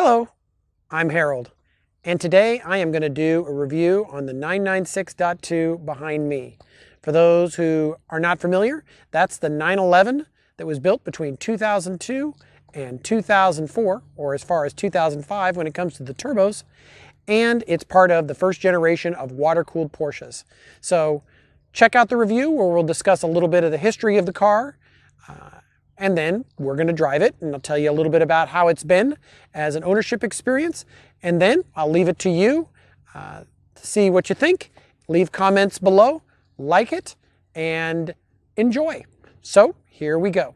Hello, I'm Harold, and today I am going to do a review on the 996.2 behind me. For those who are not familiar, that's the 911 that was built between 2002 and 2004, or as far as 2005 when it comes to the turbos, and it's part of the first generation of water-cooled Porsches. So check out the review where we'll discuss a little bit of the history of the car, and then we're going to drive it, and I'll tell you a little bit about how it's been as an ownership experience. And then I'll leave it to you to see what you think. Leave comments below, like it, and enjoy. So here we go.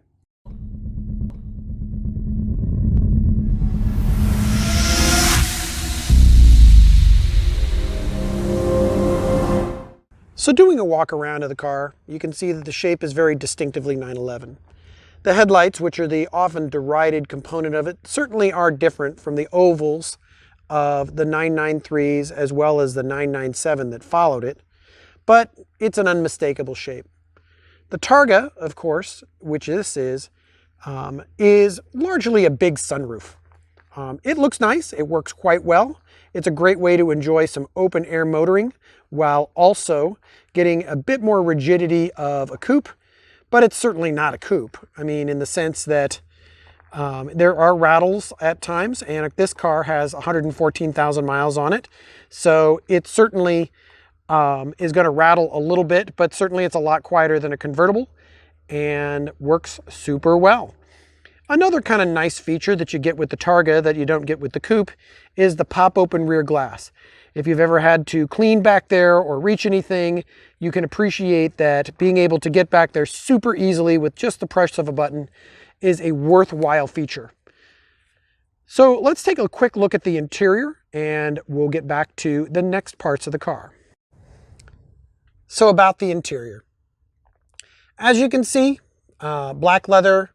So doing a walk around of the car, you can see that the shape is very distinctively 911. The headlights, which are the often derided component of it, certainly are different from the ovals of the 993s as well as the 997 that followed it, but it's an unmistakable shape. The Targa, of course, which this is largely a big sunroof. It looks nice, it works quite well. It's a great way to enjoy some open air motoring while also getting a bit more rigidity of a coupe. But it's certainly not a coupe. I mean, in the sense that there are rattles at times, and this car has 114,000 miles on it. So it certainly is going to rattle a little bit, but certainly it's a lot quieter than a convertible and works super well. Another kind of nice feature that you get with the Targa that you don't get with the coupe is the pop-open rear glass. If you've ever had to clean back there or reach anything, you can appreciate that being able to get back there super easily with just the push of a button is a worthwhile feature. So let's take a quick look at the interior and we'll get back to the next parts of the car. So about the interior. As you can see, black leather,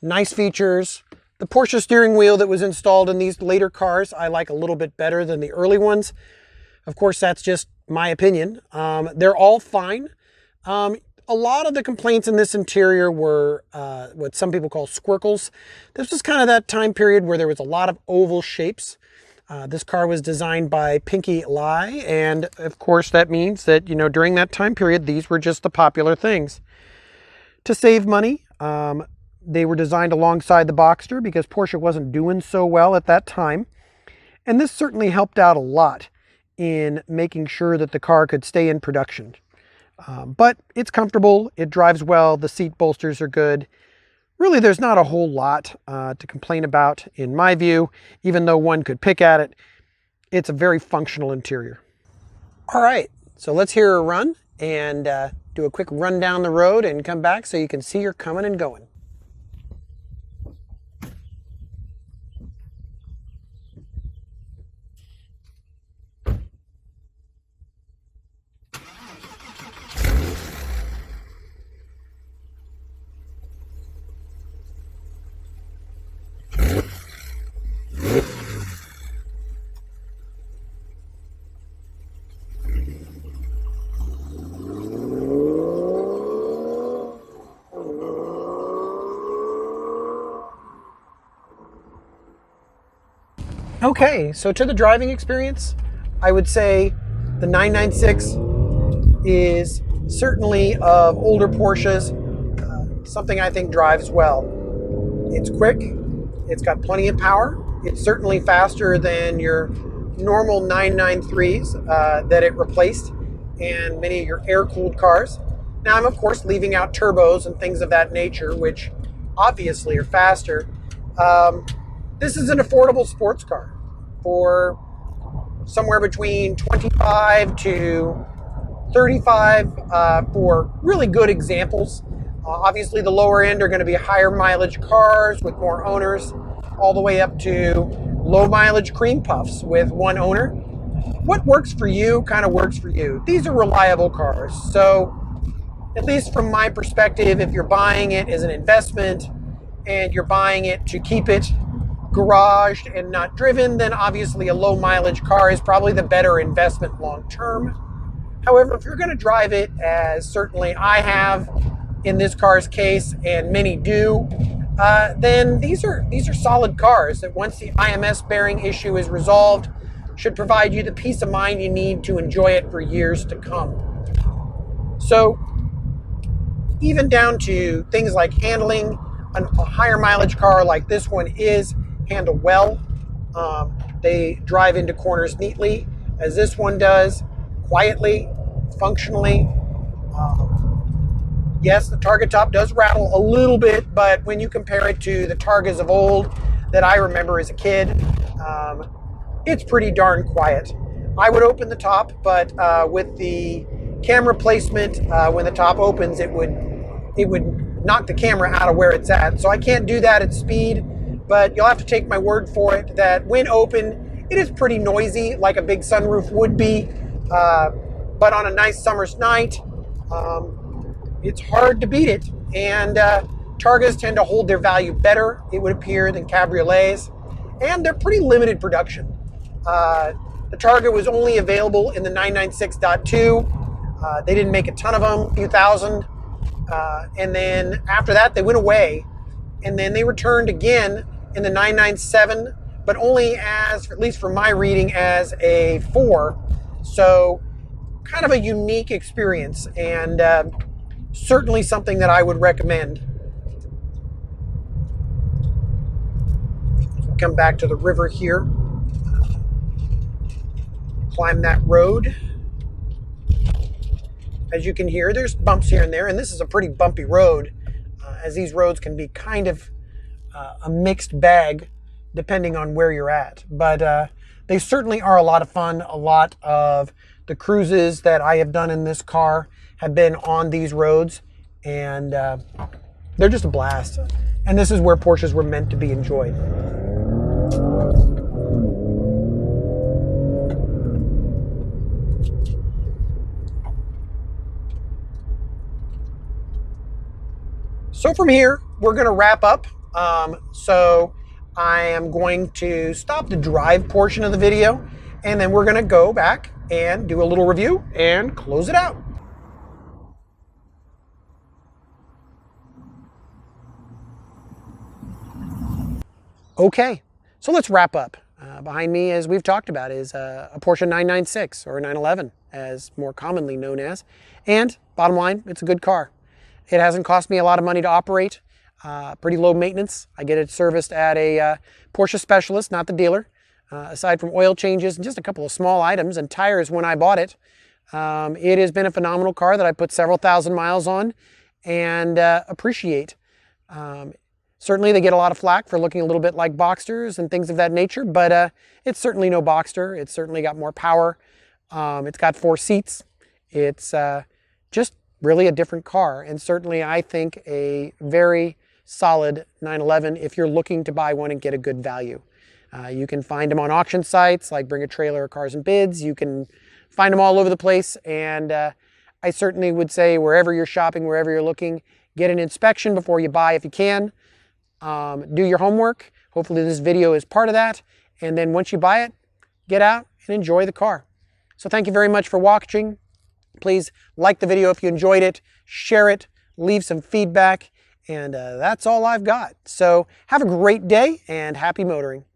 nice features. The Porsche steering wheel that was installed in these later cars I like a little bit better than the early ones. Of course, that's just my opinion. They're all fine. A lot of the complaints in this interior were what some people call squircles. This was kind of that time period where there was a lot of oval shapes. This car was designed by Pinky Lai, and of course that means that, you know, during that time period, these were just the popular things. To save money, they were designed alongside the Boxster because Porsche wasn't doing so well at that time. And this certainly helped out a lot in making sure that the car could stay in production. But it's comfortable, it drives well, the seat bolsters are good. Really, there's not a whole lot to complain about in my view, even though one could pick at it. It's a very functional interior. All right, so let's hear a run and do a quick run down the road and come back so you can see her coming and going. Okay, so to the driving experience, I would say the 996 is certainly of older Porsches, something I think drives well. It's quick, it's got plenty of power, it's certainly faster than your normal 993s that it replaced and many of your air-cooled cars. Now I'm of course leaving out turbos and things of that nature, which obviously are faster. This is an affordable sports car for somewhere between 25 to 35 for really good examples. Obviously the lower end are going to be higher mileage cars with more owners, all the way up to low mileage cream puffs with one owner. What works for you kind of works for you. These are reliable cars. So at least from my perspective, if you're buying it as an investment and you're buying it to keep it garaged and not driven, then obviously a low mileage car is probably the better investment long term. However, if you're going to drive it, as certainly I have in this car's case, and many do, then these are solid cars that once the IMS bearing issue is resolved, should provide you the peace of mind you need to enjoy it for years to come. So even down to things like handling, a higher mileage car like this one is handled well. They drive into corners neatly, as this one does, quietly, functionally. Yes, the Targa top does rattle a little bit, but when you compare it to the Targas of old that I remember as a kid, it's pretty darn quiet. I would open the top, but with the camera placement, when the top opens, it would knock the camera out of where it's at. So I can't do that at speed, but you'll have to take my word for it that when open, it is pretty noisy, like a big sunroof would be. But on a nice summer's night, it's hard to beat it. And Targas tend to hold their value better, it would appear, than cabriolets. And they're pretty limited production. The Targa was only available in the 996.2. They didn't make a ton of them, a few thousand. And then after that, they went away. And then they returned again in the 997, but only as, at least from my reading, as a 4. So kind of a unique experience, and certainly something that I would recommend. Come back to the river here. Climb that road. As you can hear, there's bumps here and there, and this is a pretty bumpy road, as these roads can be kind of a mixed bag depending on where you're at. But they certainly are a lot of fun. A lot of the cruises that I have done in this car have been on these roads, and they're just a blast. And this is where Porsches were meant to be enjoyed. So from here, we're going to wrap up. So I am going to stop the drive portion of the video, and then we're going to go back and do a little review and close it out. Okay, so let's wrap up. Behind me, as we've talked about, is a Porsche 996, or 911, as more commonly known as. And bottom line, it's a good car. It hasn't cost me a lot of money to operate. Pretty low maintenance. I get it serviced at a Porsche specialist, not the dealer. Aside from oil changes and just a couple of small items and tires when I bought it, it has been a phenomenal car that I put several thousand miles on and appreciate. Certainly they get a lot of flack for looking a little bit like Boxsters and things of that nature, but it's certainly no Boxster. It's certainly got more power. It's got 4 seats. It's just really a different car, and certainly I think a very solid 911 if you're looking to buy one and get a good value. You can find them on auction sites like Bring a Trailer or Cars and Bids. You can find them all over the place, and I certainly would say wherever you're shopping, wherever you're looking, get an inspection before you buy if you can. Do your homework. Hopefully this video is part of that, and then once you buy it, get out and enjoy the car. So thank you very much for watching. Please like the video if you enjoyed it, share it, leave some feedback, and that's all I've got. So have a great day and happy motoring.